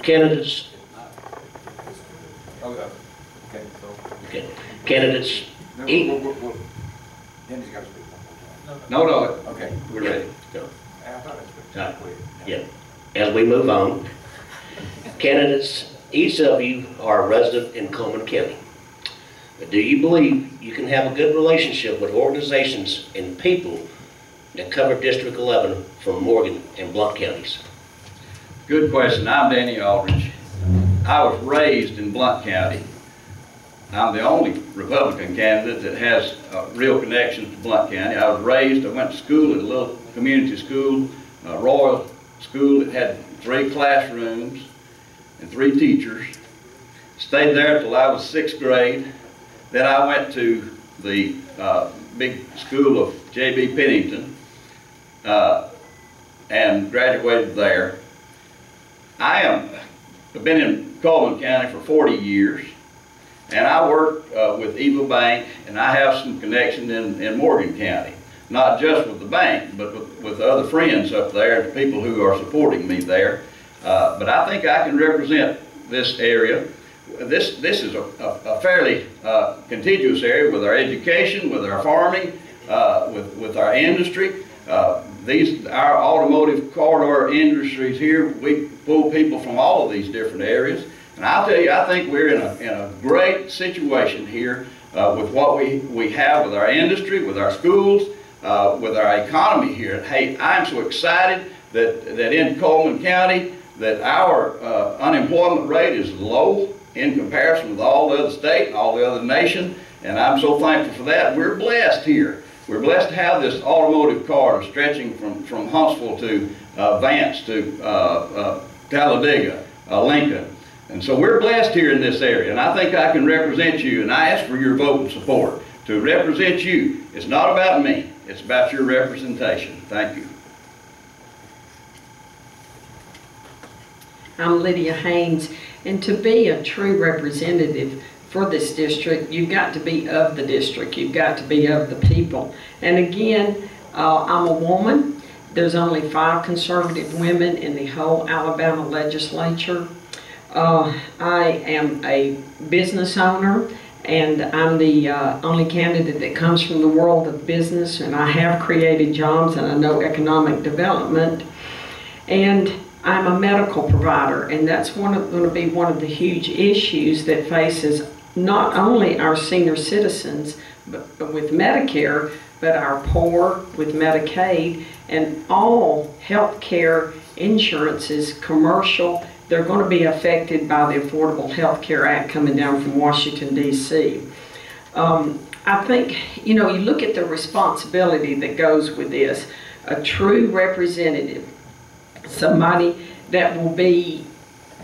Candidates. Okay. Okay. Candidates. Denny's got to speak. No. Okay. We're ready. Go. I thought that's good. Yeah. As we move on, candidates, each of you are a resident in Cullman County. But do you believe you can have a good relationship with organizations and people that cover District 11 from Morgan and Blount counties? Good question. I'm Danny Aldridge. I was raised in Blount County. I'm the only Republican candidate that has real connections to Blount County. I went to school at a little community school, Royal School that had 3 classrooms and 3 teachers. Stayed there till I was 6th grade. Then I went to the big school of J.B. Pennington and graduated there. I've been in Cullman County for 40 years, and I work with Eagle Bank, and I have some connection in Morgan County, not just with the bank, but with other friends up there and people who are supporting me there. But I think I can represent this area. This is a fairly contiguous area with our education, with our farming, with our industry. Our automotive corridor industries here, we pull people from all of these different areas. And I'll tell you, I think we're in a great situation here with what we have with our industry, with our schools, with our economy here. Hey, I'm so excited that in Cullman County that our unemployment rate is low in comparison with all the other state and all the other nation. And I'm so thankful for that. We're blessed here. We're blessed to have this automotive corridor stretching from Huntsville to Vance to Talladega, Lincoln. And so we're blessed here in this area, and I think I can represent you, and I ask for your vote and support to represent you. It's not about me, it's about your representation. Thank you. I'm Lydia Haynes, and to be a true representative for this district, you've got to be of the district, you've got to be of the people. And again, I'm a woman. There's only 5 conservative women in the whole Alabama legislature. I am a business owner, and I'm the only candidate that comes from the world of business, and I have created jobs and I know economic development. And I'm a medical provider, and that's going to be one of the huge issues that faces not only our senior citizens but with Medicare, but our poor with Medicaid, and all health care insurances, commercial, they're going to be affected by the Affordable Health Care Act coming down from Washington, D.C. I think, you know, you look at the responsibility that goes with this. A true representative, somebody that will be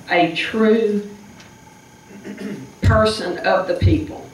a true person of the people.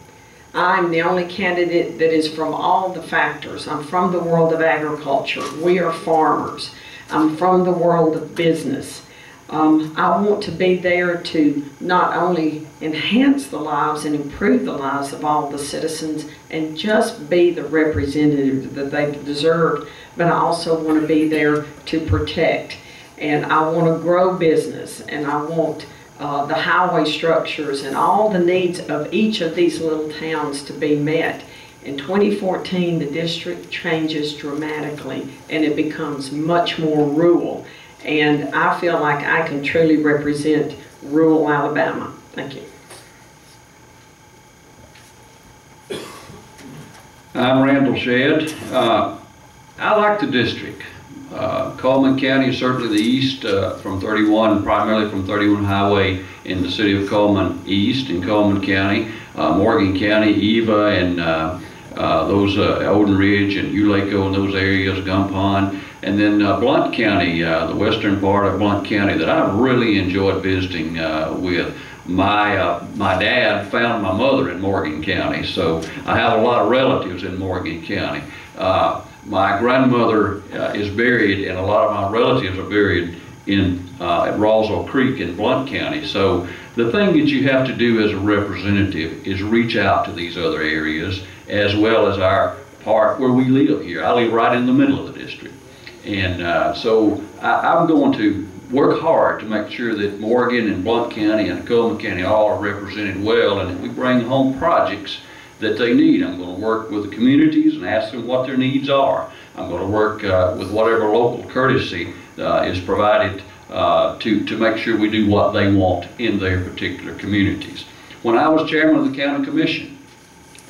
I'm the only candidate that is from all the factors. I'm from the world of agriculture. We are farmers. I'm from the world of business. I want to be there to not only enhance the lives and improve the lives of all the citizens and just be the representative that they deserve, but I also want to be there to protect. And I want to grow business, and I want the highway structures and all the needs of each of these little towns to be met. In 2014, the district changes dramatically, and it becomes much more rural. And I feel like I can truly represent rural Alabama. Thank you. I'm Randall Shedd. I like the district. Cullman County is certainly the east from 31, primarily from 31 Highway in the city of Cullman East in Cullman County. Morgan County, Eva, and those Odin Ridge and Ulako and those areas, Gum Pond. And then Blount County, the western part of Blount County that I've really enjoyed visiting with. My dad found my mother in Morgan County, so I have a lot of relatives in Morgan County. My grandmother is buried, and a lot of my relatives are buried at Roswell Creek in Blount County. So the thing that you have to do as a representative is reach out to these other areas, as well as our part where we live here. I live right in the middle of the district. And so I'm going to work hard to make sure that Morgan and Blount County and Cullman County all are represented well, and that we bring home projects that they need. I'm going to work with the communities and ask them what their needs are. I'm going to work with whatever local courtesy is provided to make sure we do what they want in their particular communities. When I was chairman of the county commission,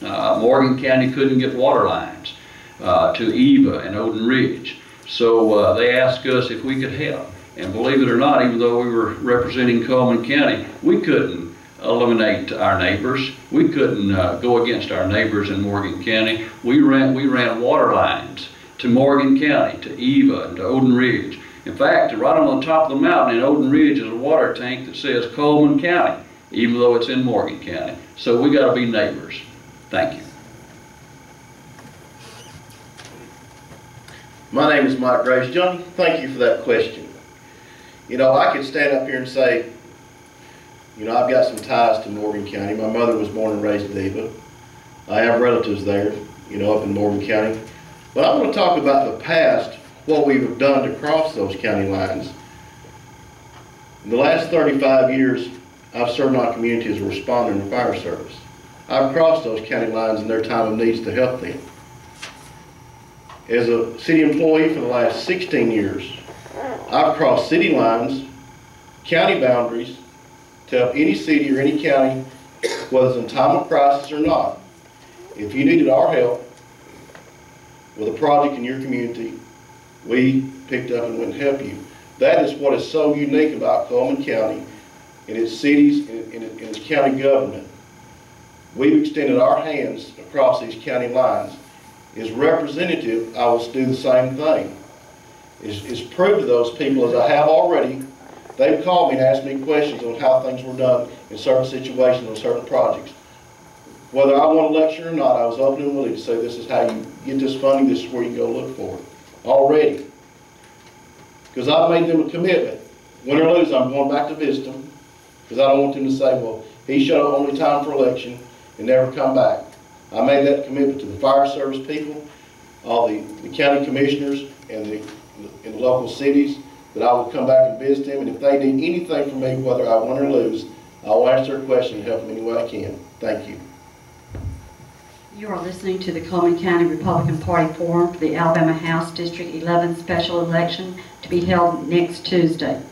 Morgan County couldn't get water lines to Eva and Odin Ridge. So they asked us if we could help. And believe it or not, even though we were representing Cullman County, we couldn't eliminate our neighbors. We couldn't go against our neighbors in Morgan County. We ran water lines to Morgan County, to Eva, and to Odin Ridge. In fact, right on the top of the mountain in Odin Ridge is a water tank that says Cullman County, even though it's in Morgan County. So we got to be neighbors. Thank you. My name is Mike Graves. Johnny, thank you for that question. You know, I could stand up here and say, you know, I've got some ties to Morgan County. My mother was born and raised in Eva. I have relatives there, you know, up in Morgan County. But I want to talk about the past, what we've done to cross those county lines. In the last 35 years, I've served my community as a responder in the fire service. I've crossed those county lines in their time of needs to help them. As a city employee for the last 16 years, I've crossed city lines, county boundaries, to help any city or any county, whether it's in time of crisis or not. If you needed our help with a project in your community, we picked up and went and helped you. That is what is so unique about Cullman County and its cities and its county government. We've extended our hands across these county lines. As representative, I will do the same thing. Is prove to those people, as I have already, they've called me and asked me questions on how things were done in certain situations on certain projects. Whether I want to lecture or not, I was open and willing to say, this is how you get this funding, this is where you go look for it. Already. Because I've made them a commitment. Win or lose, I'm going back to visit them. Because I don't want them to say, well, he showed up only time for election and never come back. I made that commitment to the fire service people, all the county commissioners and the local cities, that I would come back and visit them, and if they need anything from me, whether I win or lose, I will answer their question and help them any way I can. Thank you. You are listening to the Cullman County Republican Party Forum for the Alabama House District 11 special election to be held next Tuesday.